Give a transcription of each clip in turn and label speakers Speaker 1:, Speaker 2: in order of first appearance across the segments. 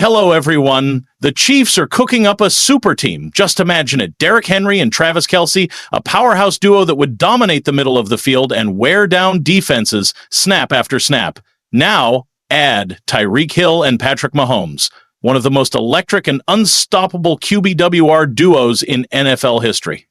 Speaker 1: Hello, everyone. The Chiefs are cooking up a super team. Just imagine it. Derrick Henry and Travis Kelce, a powerhouse duo that would dominate the middle of the field and wear down defenses snap after snap. Now, add Tyreek Hill and Patrick Mahomes, one of the most electric and unstoppable QBWR duos in NFL history.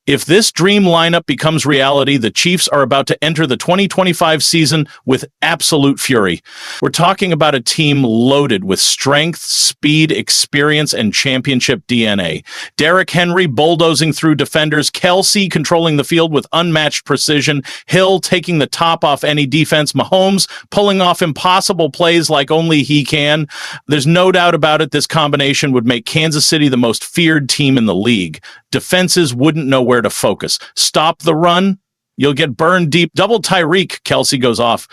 Speaker 1: If this dream lineup becomes reality, the Chiefs are about to enter the 2025 season with absolute fury. We're talking about a team loaded with strength, speed, experience, and championship DNA. Derrick Henry bulldozing through defenders, Kelce controlling the field with unmatched precision, Hill taking the top off any defense, Mahomes pulling off impossible plays like only he can. There's no doubt about it, this combination would make Kansas City the most feared team in the league. Defenses wouldn't know where to focus. Stop the run, you'll get burned deep. Double Tyreek, Kelce goes off.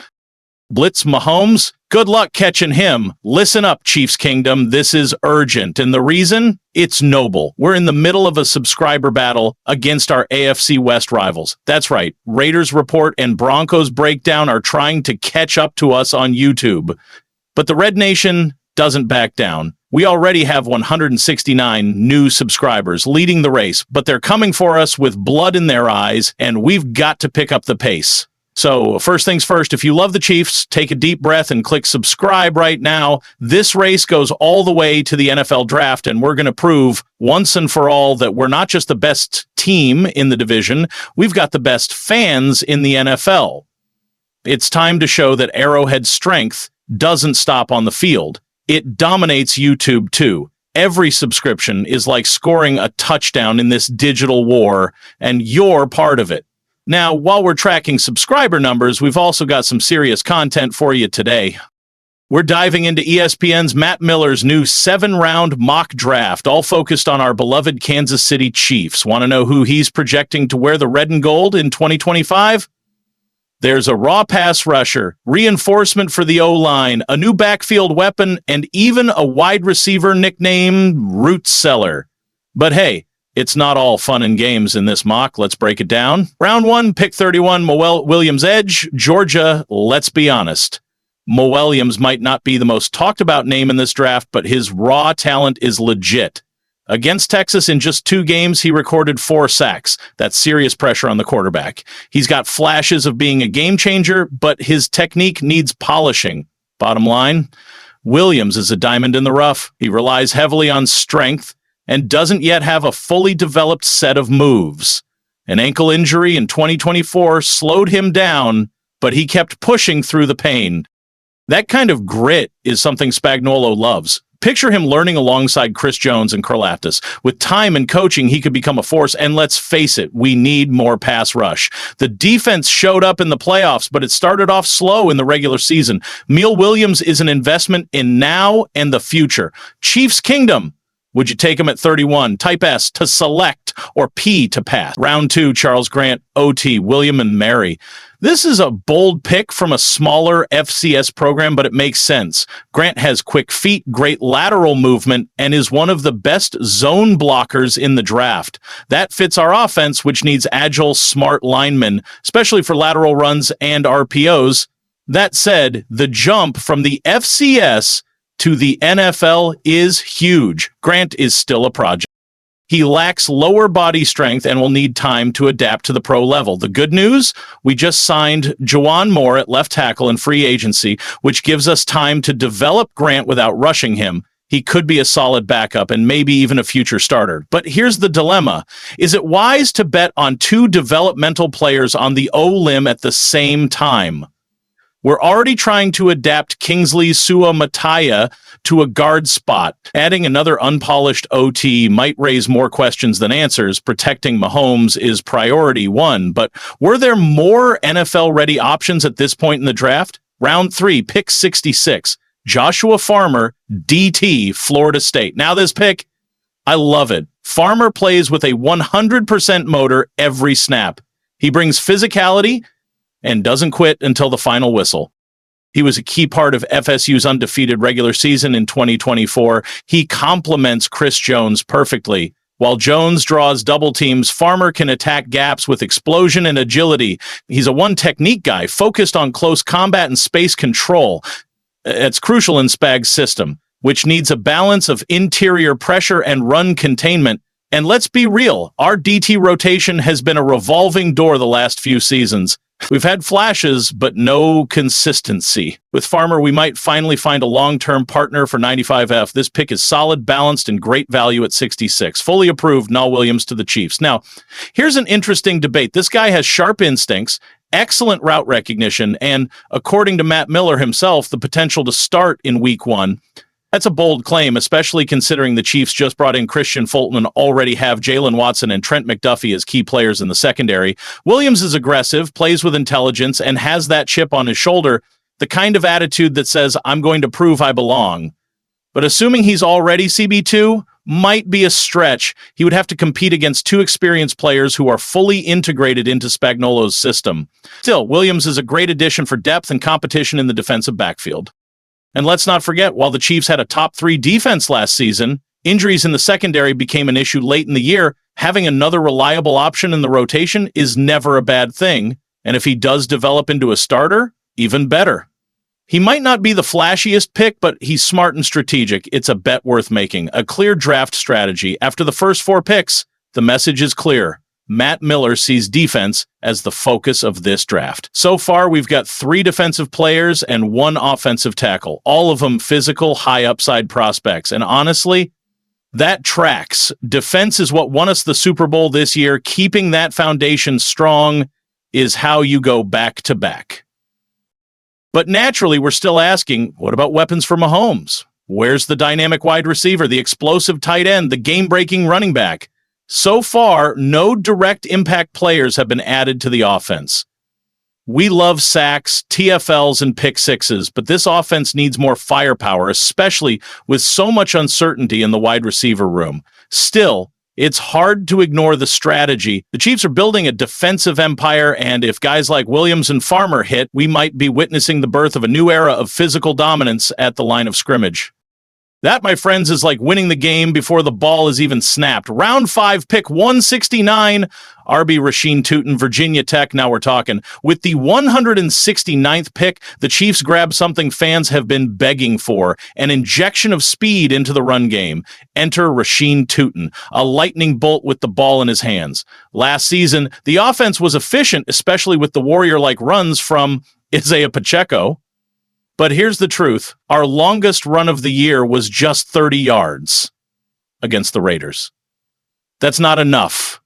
Speaker 1: Blitz Mahomes, good luck catching him. Listen up, Chiefs Kingdom, this is urgent. And the reason? It's noble. We're in the middle of a subscriber battle against our AFC West rivals. That's right, Raiders Report and Broncos Breakdown are trying to catch up to us on YouTube. But the Red Nation doesn't back down. We already have 169 new subscribers leading the race, but they're coming for us with blood in their eyes, and we've got to pick up the pace. So first things first, if you love the Chiefs, take a deep breath and click subscribe right now. This race goes all the way to the NFL draft, and we're going to prove once and for all that we're not just the best team in the division, we've got the best fans in the NFL. It's time to show that Arrowhead's strength doesn't stop on the field. It dominates YouTube too. Every subscription is like scoring a touchdown in this digital war, and you're part of it. Now, while we're tracking subscriber numbers, we've also got some serious content for you today. We're diving into ESPN's Matt Miller's new 7-round mock draft, all focused on our beloved Kansas City Chiefs. Want to know who he's projecting to wear the red and gold in 2025? There's a raw pass rusher, reinforcement for the O-line, a new backfield weapon, and even a wide receiver nicknamed Root Seller. But hey, it's not all fun and games in this mock. Let's break it down. Round 1, pick 31, Mo Williams edge, Georgia. Let's be honest. Mo Williams might not be the most talked about name in this draft, but his raw talent is legit. Against Texas, in just 2 games, he recorded 4 sacks. That's serious pressure on the quarterback. He's got flashes of being a game changer, but his technique needs polishing. Bottom line, Williams is a diamond in the rough. He relies heavily on strength and doesn't yet have a fully developed set of moves. An ankle injury in 2024 slowed him down, but he kept pushing through the pain. That kind of grit is something Spagnuolo loves. Picture him learning alongside Chris Jones and Karlaftis. With time and coaching, he could become a force, and let's face it, we need more pass rush. The defense showed up in the playoffs, but it started off slow in the regular season. Meal Williams is an investment in now and the future. Chiefs Kingdom, would you take him at 31? Type S to select or P to pass. Round 2, Charles Grant, OT, William and Mary. This is a bold pick from a smaller FCS program, but it makes sense. Grant has quick feet, great lateral movement, and is one of the best zone blockers in the draft. That fits our offense, which needs agile, smart linemen, especially for lateral runs and RPOs. That said, the jump from the FCS to the NFL is huge. Grant is still a project. He lacks lower body strength and will need time to adapt to the pro level. The good news, we just signed Juwan Moore at left tackle in free agency, which gives us time to develop Grant without rushing him. He could be a solid backup and maybe even a future starter. But here's the dilemma. Is it wise to bet on 2 developmental players on the O-limb at the same time? We're already trying to adapt Kingsley Suamataia to a guard spot. Adding another unpolished OT might raise more questions than answers. Protecting Mahomes is priority 1, but were there more NFL-ready options at this point in the draft? Round 3, pick 66, Joshua Farmer, DT, Florida State. Now this pick, I love it. Farmer plays with a 100% motor every snap. He brings physicality and doesn't quit until the final whistle. He was a key part of FSU's undefeated regular season in 2024. He complements Chris Jones perfectly. While Jones draws double teams, Farmer can attack gaps with explosion and agility. He's a one-technique guy, focused on close combat and space control. It's crucial in Spag's system. which needs a balance of interior pressure and run containment. And let's be real, our DT rotation has been a revolving door the last few seasons. We've had flashes, but no consistency. With Farmer, we might finally find a long-term partner for 95F. This pick is solid, balanced, and great value at 66. Fully approved, Nall Williams to the Chiefs. Now, here's an interesting debate. This guy has sharp instincts, excellent route recognition, and, according to Matt Miller himself, the potential to start in Week 1. That's a bold claim, especially considering the Chiefs just brought in Christian Fulton and already have Jalen Watson and Trent McDuffie as key players in the secondary. Williams is aggressive, plays with intelligence, and has that chip on his shoulder, the kind of attitude that says, I'm going to prove I belong. But assuming he's already CB2 might be a stretch. He would have to compete against two experienced players who are fully integrated into Spagnuolo's system. Still, Williams is a great addition for depth and competition in the defensive backfield. And let's not forget, while the Chiefs had a top 3 defense last season, injuries in the secondary became an issue late in the year. Having another reliable option in the rotation is never a bad thing. And if he does develop into a starter, even better. He might not be the flashiest pick, but he's smart and strategic. It's a bet worth making. A clear draft strategy. After the first 4 picks, the message is clear. Matt Miller sees defense as the focus of this draft. So far, we've got 3 defensive players and 1 offensive tackle, all of them physical, high-upside prospects. And honestly, that tracks. Defense is what won us the Super Bowl this year. Keeping that foundation strong is how you go back-to-back. But naturally, we're still asking, what about weapons for Mahomes? Where's the dynamic wide receiver, the explosive tight end, the game-breaking running back? So far, no direct impact players have been added to the offense. We love sacks, TFLs, and pick sixes, but this offense needs more firepower, especially with so much uncertainty in the wide receiver room. Still, it's hard to ignore the strategy. The Chiefs are building a defensive empire, and if guys like Williams and Farmer hit, we might be witnessing the birth of a new era of physical dominance at the line of scrimmage. That, my friends, is like winning the game before the ball is even snapped. Round 5, pick 169, RB Rasheen Tootin, Virginia Tech. Now we're talking. With the 169th pick, the Chiefs grab something fans have been begging for, an injection of speed into the run game. Enter Rasheen Tootin, a lightning bolt with the ball in his hands. Last season, the offense was efficient, especially with the warrior-like runs from Isaiah Pacheco. But here's the truth. Our longest run of the year was just 30 yards against the Raiders. That's not enough.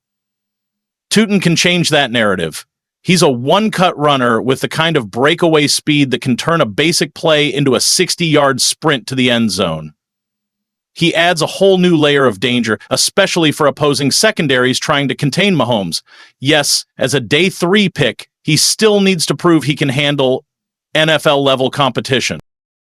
Speaker 1: Tootin can change that narrative. He's a one-cut runner with the kind of breakaway speed that can turn a basic play into a 60-yard sprint to the end zone. He adds a whole new layer of danger, especially for opposing secondaries trying to contain Mahomes. Yes, as a day 3 pick, he still needs to prove he can handle NFL-level competition.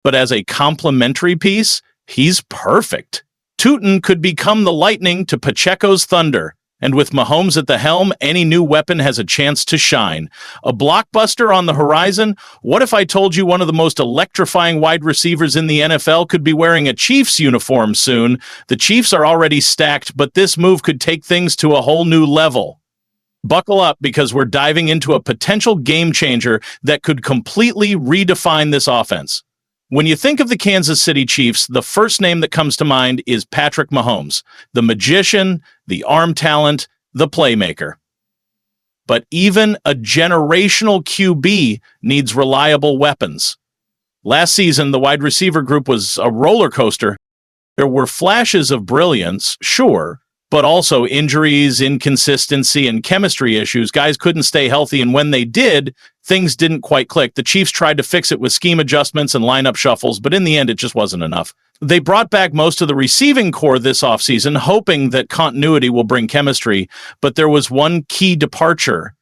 Speaker 1: But as a complementary piece, he's perfect. Tootin could become the lightning to Pacheco's thunder, and with Mahomes at the helm, any new weapon has a chance to shine. A blockbuster on the horizon? What if I told you one of the most electrifying wide receivers in the NFL could be wearing a Chiefs uniform soon? The Chiefs are already stacked, but this move could take things to a whole new level. Buckle up, because we're diving into a potential game changer that could completely redefine this offense. When you think of the Kansas City Chiefs, the first name that comes to mind is Patrick Mahomes, the magician, the arm talent, the playmaker. But even a generational QB needs reliable weapons. Last season, the wide receiver group was a roller coaster. There were flashes of brilliance, sure, but also injuries, inconsistency, and chemistry issues. Guys couldn't stay healthy, and when they did, things didn't quite click. The Chiefs tried to fix it with scheme adjustments and lineup shuffles, but in the end, it just wasn't enough. They brought back most of the receiving core this offseason, hoping that continuity will bring chemistry, but there was one key departure: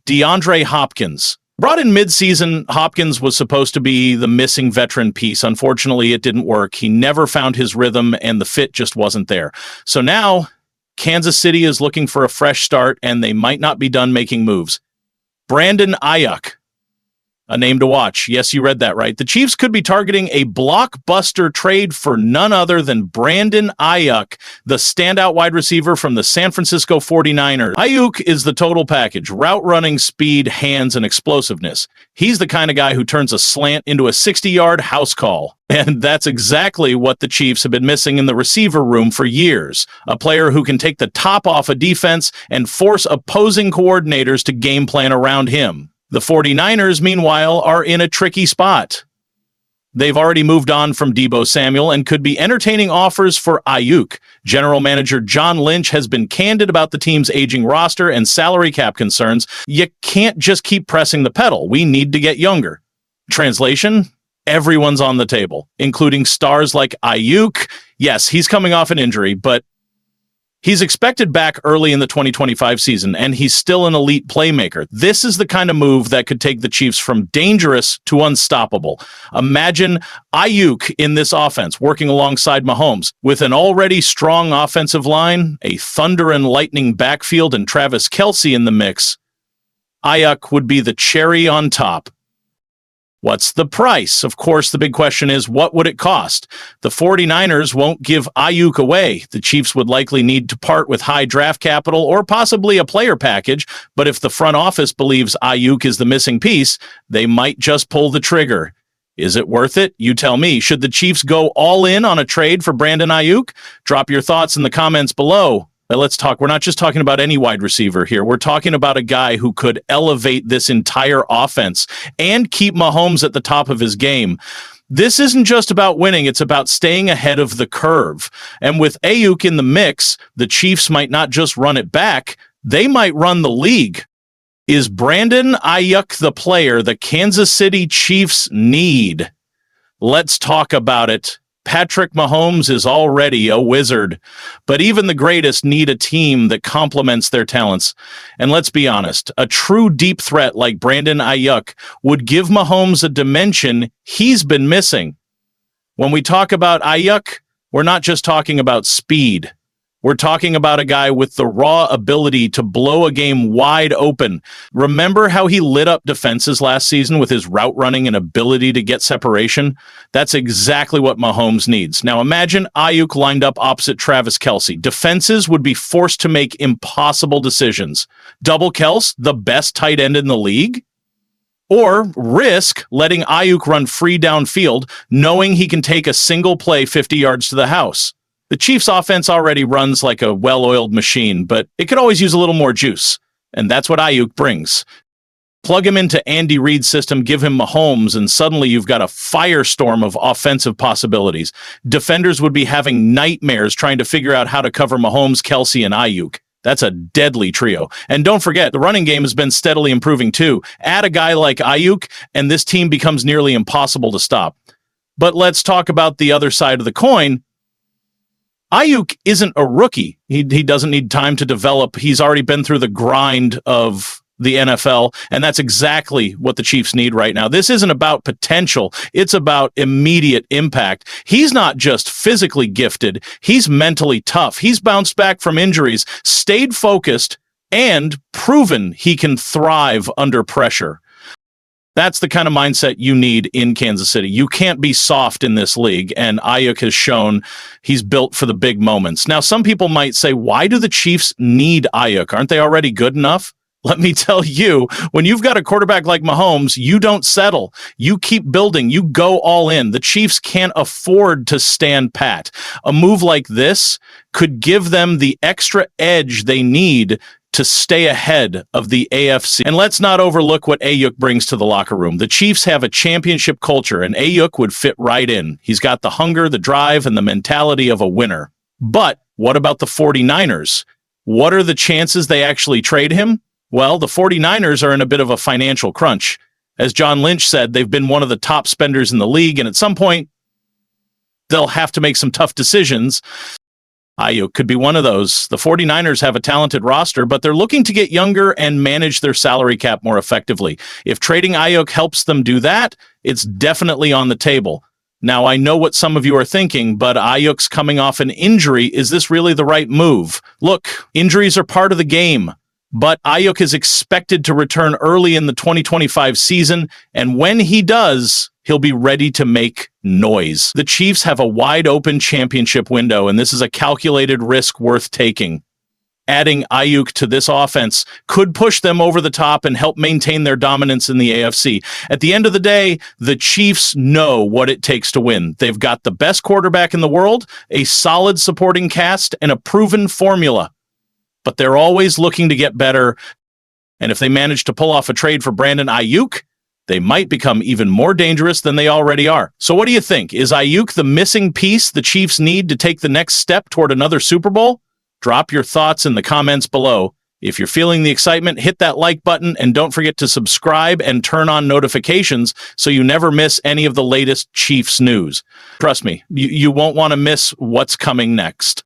Speaker 1: DeAndre Hopkins. Brought in mid-season, Hopkins was supposed to be the missing veteran piece. Unfortunately, it didn't work. He never found his rhythm, and the fit just wasn't there. So now, Kansas City is looking for a fresh start, and they might not be done making moves. Brandon Aiyuk, A name to watch. Yes, you read that right. The Chiefs could be targeting a blockbuster trade for none other than Brandon Aiyuk, the standout wide receiver from the San Francisco 49ers. Aiyuk is the total package: route running, speed, hands, and explosiveness. He's the kind of guy who turns a slant into a 60-yard house call. And that's exactly what the Chiefs have been missing in the receiver room for years. A player who can take the top off a defense and force opposing coordinators to game plan around him. The 49ers, meanwhile, are in a tricky spot. They've already moved on from Deebo Samuel and could be entertaining offers for Aiyuk. General manager John Lynch has been candid about the team's aging roster and salary cap concerns. You can't just keep pressing the pedal. We need to get younger. Translation? Everyone's on the table, including stars like Aiyuk. Yes, he's coming off an injury, but he's expected back early in the 2025 season, and he's still an elite playmaker. This is the kind of move that could take the Chiefs from dangerous to unstoppable. Imagine Aiyuk in this offense, working alongside Mahomes. With an already strong offensive line, a thunder and lightning backfield, and Travis Kelce in the mix, Aiyuk would be the cherry on top. What's the price? Of course, the big question is, what would it cost? The 49ers won't give Aiyuk away. The Chiefs would likely need to part with high draft capital or possibly a player package, but if the front office believes Aiyuk is the missing piece, they might just pull the trigger. Is it worth it? You tell me. Should the Chiefs go all in on a trade for Brandon Aiyuk? Drop your thoughts in the comments below. Let's talk. We're not just talking about any wide receiver here. We're talking about a guy who could elevate this entire offense and keep Mahomes at the top of his game. This isn't just about winning. It's about staying ahead of the curve. And with Aiyuk in the mix, the Chiefs might not just run it back. They might run the league. Is Brandon Aiyuk the player the Kansas City Chiefs need? Let's talk about it. Patrick Mahomes is already a wizard, but even the greatest need a team that complements their talents. And let's be honest, a true deep threat like Brandon Aiyuk would give Mahomes a dimension he's been missing. When we talk about Aiyuk, we're not just talking about speed. We're talking about a guy with the raw ability to blow a game wide open. Remember how he lit up defenses last season with his route running and ability to get separation? That's exactly what Mahomes needs. Now imagine Aiyuk lined up opposite Travis Kelce. Defenses would be forced to make impossible decisions. Double Kelce, the best tight end in the league? Or risk letting Aiyuk run free downfield, knowing he can take a single play 50 yards to the house. The Chiefs' offense already runs like a well-oiled machine, but it could always use a little more juice, and that's what Aiyuk brings. Plug him into Andy Reid's system, give him Mahomes, and suddenly you've got a firestorm of offensive possibilities. Defenders would be having nightmares trying to figure out how to cover Mahomes, Kelce, and Aiyuk. That's a deadly trio. And don't forget, the running game has been steadily improving too. Add a guy like Aiyuk, and this team becomes nearly impossible to stop. But let's talk about the other side of the coin. Aiyuk isn't a rookie. He doesn't need time to develop. He's already been through the grind of the NFL, and that's exactly what the Chiefs need right now. This isn't about potential. It's about immediate impact. He's not just physically gifted. He's mentally tough. He's bounced back from injuries, stayed focused, and proven he can thrive under pressure. That's the kind of mindset you need in Kansas City. You can't be soft in this league, and Aiyuk has shown he's built for the big moments. Now, some people might say, why do the Chiefs need Aiyuk? Aren't they already good enough? Let me tell you, when you've got a quarterback like Mahomes, you don't settle. You keep building. You go all in. The Chiefs can't afford to stand pat. A move like this could give them the extra edge they need to stay ahead of the AFC. And let's not overlook what Aiyuk brings to the locker room. The Chiefs have a championship culture, and Aiyuk would fit right in. He's got the hunger, the drive, and the mentality of a winner. But what about the 49ers? What are the chances they actually trade him? Well, the 49ers are in a bit of a financial crunch. As John Lynch said, they've been one of the top spenders in the league, and at some point, they'll have to make some tough decisions. Aiyuk could be one of those. The 49ers have a talented roster, but they're looking to get younger and manage their salary cap more effectively. If trading Aiyuk helps them do that, it's definitely on the table. Now, I know what some of you are thinking, but Aiyuk's coming off an injury. Is this really the right move? Look, injuries are part of the game. But Aiyuk is expected to return early in the 2025 season, and when he does, he'll be ready to make noise. The Chiefs have a wide-open championship window, and this is a calculated risk worth taking. Adding Aiyuk to this offense could push them over the top and help maintain their dominance in the AFC. At the end of the day, the Chiefs know what it takes to win. They've got the best quarterback in the world, a solid supporting cast, and a proven formula. But they're always looking to get better, and if they manage to pull off a trade for Brandon Aiyuk, they might become even more dangerous than they already are. So what do you think? Is Aiyuk the missing piece the Chiefs need to take the next step toward another Super Bowl? Drop your thoughts in the comments below. If you're feeling the excitement, hit that like button, and don't forget to subscribe and turn on notifications so you never miss any of the latest Chiefs news. Trust me, you won't want to miss what's coming next.